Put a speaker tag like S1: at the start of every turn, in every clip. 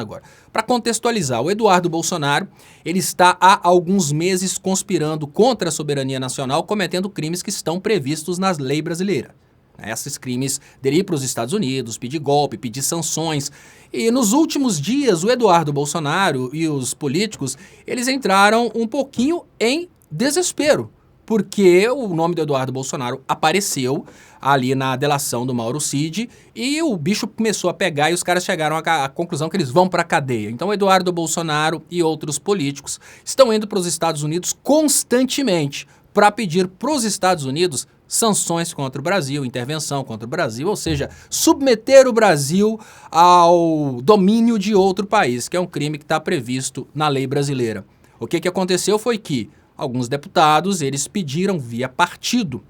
S1: agora. Para contextualizar, o Eduardo Bolsonaro, ele está há alguns meses conspirando contra a soberania nacional, cometendo crimes que estão previstos na lei brasileira. Esses crimes dele ir para os Estados Unidos, pedir golpe, pedir sanções. E nos últimos dias, o Eduardo Bolsonaro e os políticos, eles entraram um pouquinho em desespero, porque o nome do Eduardo Bolsonaro apareceu ali na delação do Mauro Cid e o bicho começou a pegar e os caras chegaram à conclusão que eles vão para a cadeia. Então, Eduardo Bolsonaro e outros políticos estão indo para os Estados Unidos constantemente para pedir para os Estados Unidos sanções contra o Brasil, intervenção contra o Brasil, ou seja, submeter o Brasil ao domínio de outro país, que é um crime que está previsto na lei brasileira. O que aconteceu foi que alguns deputados, eles pediram via partido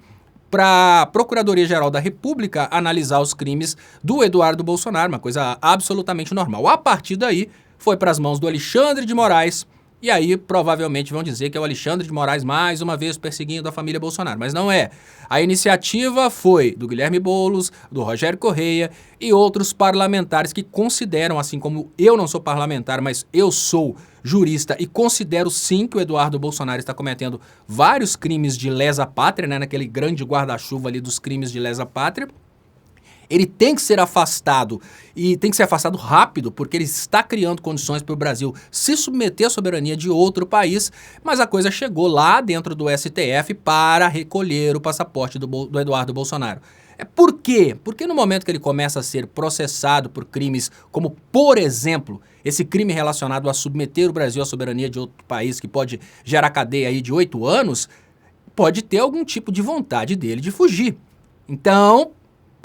S1: para a Procuradoria-Geral da República analisar os crimes do Eduardo Bolsonaro, uma coisa absolutamente normal. A partir daí, foi para as mãos do Alexandre de Moraes, e aí provavelmente vão dizer que é o Alexandre de Moraes mais uma vez perseguindo a família Bolsonaro, mas não é. A iniciativa foi do Guilherme Boulos, do Rogério Correia e outros parlamentares que consideram, assim como eu não sou parlamentar, mas eu sou jurista e considero sim que o Eduardo Bolsonaro está cometendo vários crimes de lesa pátria, né, naquele grande guarda-chuva ali dos crimes de lesa pátria. Ele tem que ser afastado e tem que ser afastado rápido, porque ele está criando condições para o Brasil se submeter à soberania de outro país, mas a coisa chegou lá dentro do STF para recolher o passaporte do Eduardo Bolsonaro. Por quê? Porque no momento que ele começa a ser processado por crimes como, por exemplo, esse crime relacionado a submeter o Brasil à soberania de outro país, que pode gerar cadeia aí de 8 anos, pode ter algum tipo de vontade dele de fugir. Então,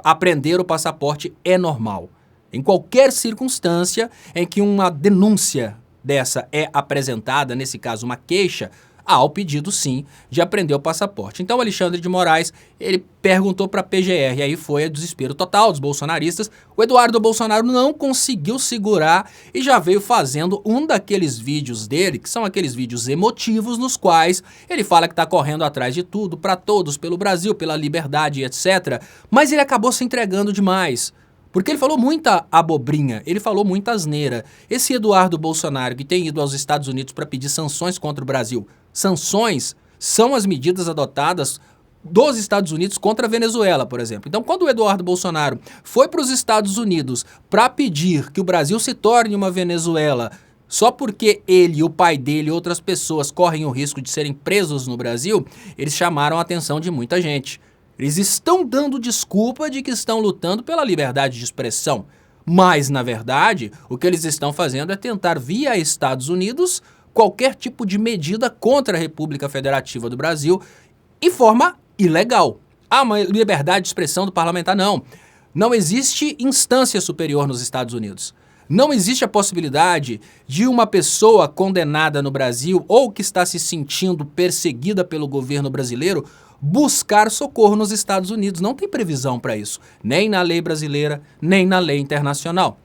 S1: apreender o passaporte é normal. Em qualquer circunstância em que uma denúncia dessa é apresentada, nesse caso uma queixa, há o pedido sim de apreender o passaporte. Então o Alexandre de Moraes, ele perguntou para a PGR, e aí foi o desespero total dos bolsonaristas. O Eduardo Bolsonaro não conseguiu segurar e já veio fazendo um daqueles vídeos dele, que são aqueles vídeos emotivos nos quais ele fala que está correndo atrás de tudo, para todos, pelo Brasil, pela liberdade, etc. Mas ele acabou se entregando demais. Porque ele falou muita abobrinha, ele falou muita asneira. Esse Eduardo Bolsonaro, que tem ido aos Estados Unidos para pedir sanções contra o Brasil, sanções são as medidas adotadas dos Estados Unidos contra a Venezuela, por exemplo. Então, quando o Eduardo Bolsonaro foi para os Estados Unidos para pedir que o Brasil se torne uma Venezuela, só porque ele, o pai dele e outras pessoas correm o risco de serem presos no Brasil, eles chamaram a atenção de muita gente. Eles estão dando desculpa de que estão lutando pela liberdade de expressão, mas, na verdade, o que eles estão fazendo é tentar, via Estados Unidos, qualquer tipo de medida contra a República Federativa do Brasil e forma ilegal. Uma liberdade de expressão do parlamentar, não. Não existe instância superior nos Estados Unidos. Não existe a possibilidade de uma pessoa condenada no Brasil ou que está se sentindo perseguida pelo governo brasileiro buscar socorro nos Estados Unidos. Não tem previsão para isso, nem na lei brasileira, nem na lei internacional.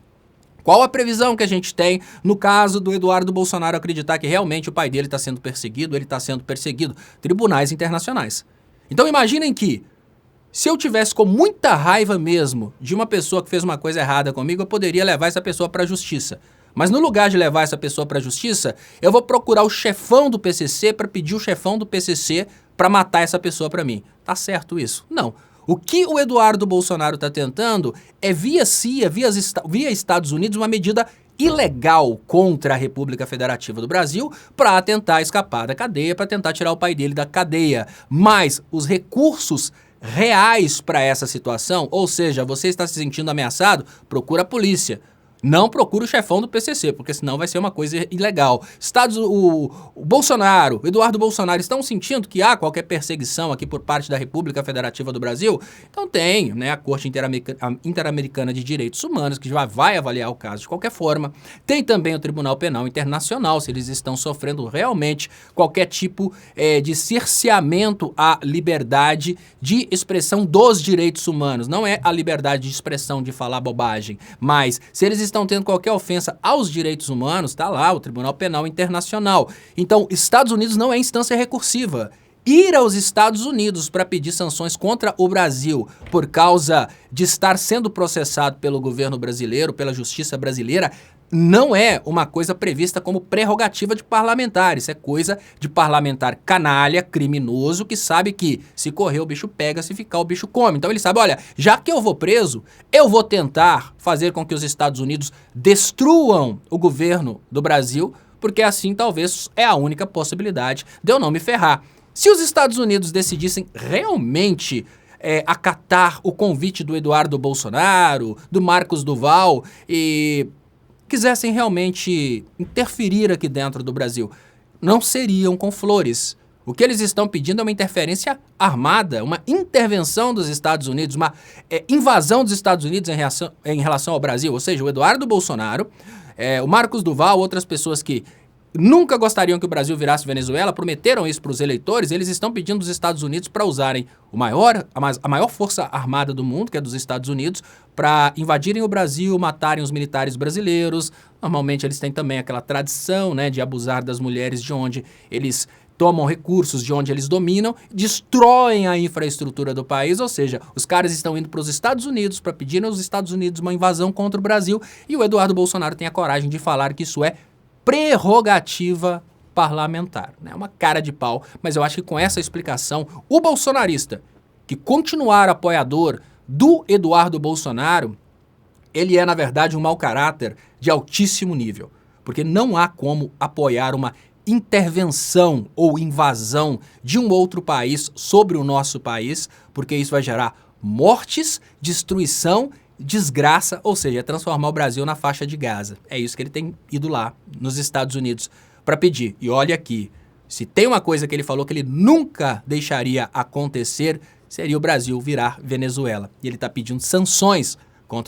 S1: Qual a previsão que a gente tem no caso do Eduardo Bolsonaro acreditar que realmente o pai dele está sendo perseguido, ele está sendo perseguido? Tribunais internacionais. Então imaginem que, se eu tivesse com muita raiva mesmo de uma pessoa que fez uma coisa errada comigo, eu poderia levar essa pessoa para a justiça. Mas no lugar de levar essa pessoa para a justiça, eu vou procurar o chefão do PCC para pedir o chefão do PCC para matar essa pessoa para mim. Tá certo isso? Não. O que o Eduardo Bolsonaro está tentando é via CIA, via Estados Unidos, uma medida ilegal contra a República Federativa do Brasil para tentar escapar da cadeia, para tentar tirar o pai dele da cadeia. Mas os recursos reais para essa situação, ou seja, você está se sentindo ameaçado, procura a polícia. Não procura o chefão do PCC, porque senão vai ser uma coisa ilegal. O Bolsonaro, o Eduardo Bolsonaro, estão sentindo que há qualquer perseguição aqui por parte da República Federativa do Brasil? Então tem, né, a Corte Interamericana de Direitos Humanos, que já vai avaliar o caso de qualquer forma. Tem também o Tribunal Penal Internacional, se eles estão sofrendo realmente qualquer tipo de cerceamento à liberdade de expressão dos direitos humanos. Não é a liberdade de expressão de falar bobagem, mas se eles estão tendo qualquer ofensa aos direitos humanos, está lá o Tribunal Penal Internacional. Então, Estados Unidos não é instância recursiva. Ir aos Estados Unidos para pedir sanções contra o Brasil por causa de estar sendo processado pelo governo brasileiro, pela justiça brasileira, não é uma coisa prevista como prerrogativa de parlamentar. Isso é coisa de parlamentar canalha, criminoso, que sabe que se correr o bicho pega, se ficar o bicho come. Então ele sabe, olha, já que eu vou preso, eu vou tentar fazer com que os Estados Unidos destruam o governo do Brasil, porque assim talvez é a única possibilidade de eu não me ferrar. Se os Estados Unidos decidissem realmente acatar o convite do Eduardo Bolsonaro, do Marcos Duval e quisessem realmente interferir aqui dentro do Brasil, não seriam com flores. O que eles estão pedindo é uma interferência armada, uma intervenção dos Estados Unidos, uma invasão dos Estados Unidos em relação ao Brasil. Ou seja, o Eduardo Bolsonaro, o Marcos Duval, outras pessoas que nunca gostariam que o Brasil virasse Venezuela, prometeram isso para os eleitores, eles estão pedindo os Estados Unidos para usarem a maior força armada do mundo, que é dos Estados Unidos, para invadirem o Brasil, matarem os militares brasileiros. Normalmente eles têm também aquela tradição, né, de abusar das mulheres de onde eles tomam recursos, de onde eles dominam, destroem a infraestrutura do país, ou seja, os caras estão indo para os Estados Unidos para pedir aos Estados Unidos uma invasão contra o Brasil, e o Eduardo Bolsonaro tem a coragem de falar que isso é prerrogativa parlamentar. É uma cara de pau, mas eu acho que com essa explicação, o bolsonarista que continuar apoiador do Eduardo Bolsonaro, ele é, na verdade, um mau caráter de altíssimo nível, porque não há como apoiar uma intervenção ou invasão de um outro país sobre o nosso país, porque isso vai gerar mortes, destruição, desgraça, ou seja, transformar o Brasil na faixa de Gaza. É isso que ele tem ido lá nos Estados Unidos para pedir. E olha aqui, se tem uma coisa que ele falou que ele nunca deixaria acontecer, seria o Brasil virar Venezuela. E ele está pedindo sanções contra o